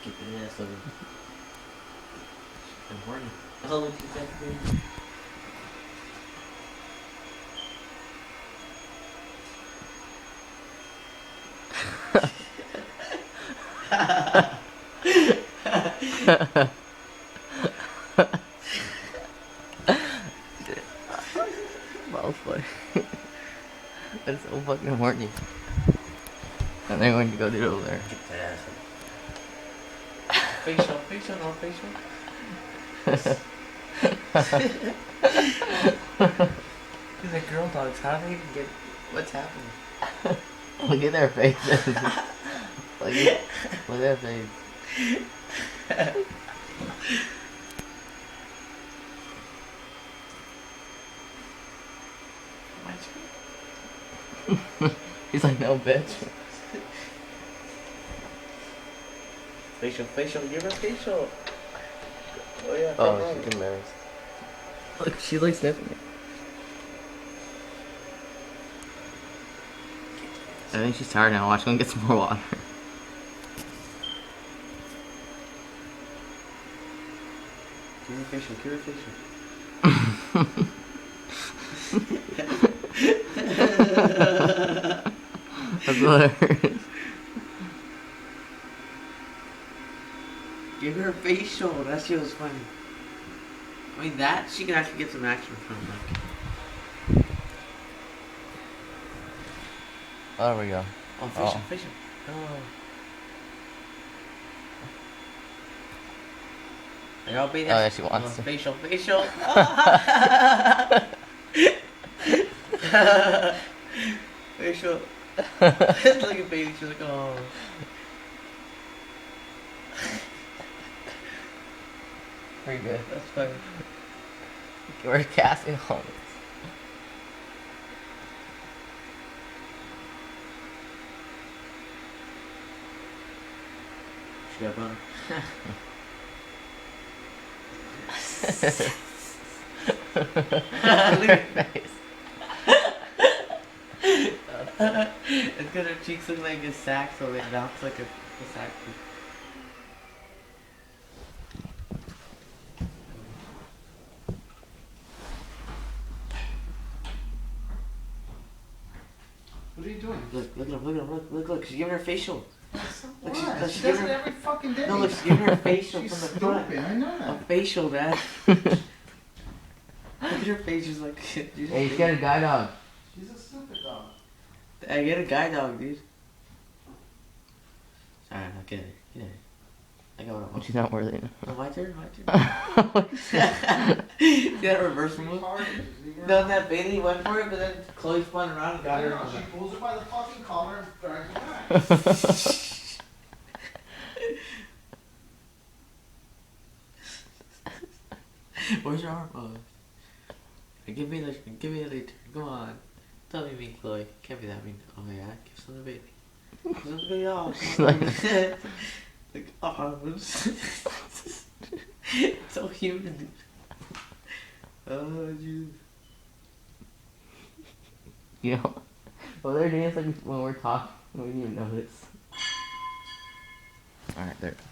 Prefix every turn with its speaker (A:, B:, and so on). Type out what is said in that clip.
A: Get the ass over. I'm horny. Oh, what you said, baby?
B: Well, funny. That's so fucking horny. And they're going to go do it over there.
A: Get that ass over. Facial, facial, no facial. These are girl dogs. How do they even get? What's happening?
B: Look at their faces. look at their face. He's like, no, bitch.
A: Facial, facial. Give her facial. Oh yeah.
B: Oh, she's embarrassed. Look, she's like sniffing it. I think she's tired now. Watch, go and get some more water.
A: Give her facial. Give her facial.
B: That's hilarious.
A: Give her facial. That shit was funny. I mean, that she can actually get some action from. Like,
B: Oh, there we go.
A: oh, facial,
B: Oh.
A: facial. Oh. Are y'all being
B: Oh, yeah, she wants to.
A: facial, facial. Facial. Look at baby. She's like, oh.
B: Pretty good.
A: That's funny.
B: We're casting on this.
A: She got boner.
B: Look at her face.
A: It's because her cheeks look like a sack, so it bounce like a sack.
C: What are you doing?
A: Look, look, look, look, look, look, look. She's giving her facial. Look,
C: What?
A: she's
C: She does
A: giving
C: it
A: her.
C: every fucking day.
A: No, look, she's giving her a facial
C: She's
A: from the
C: stupid.
A: front.
C: I know
A: A
C: that.
A: facial, Dad. Look at her face. She's like, shit.
B: Hey, you got a guide dog.
C: She's a stupid dog.
A: I get a guide dog, dude. Alright, I'll get it. Get it. I got what I want.
B: She's not worthy.
A: Oh, my turn, my turn. See that reverse move? No, that Bailey went for it, but then Chloe spun around and got her.
C: She pulls her by the fucking collar and drags her back.
A: Where's your arm? Oh. Give me a lead. Come on. Tell me mean, Chloe. Can't be that mean. Oh yeah, give some to the baby. Give some to the baby. Oh,
B: She's
A: come on. Like arms. So human, dude. Oh, dude.
B: You know, well, they're doing this like when we're talking, we didn't even notice. Alright, there.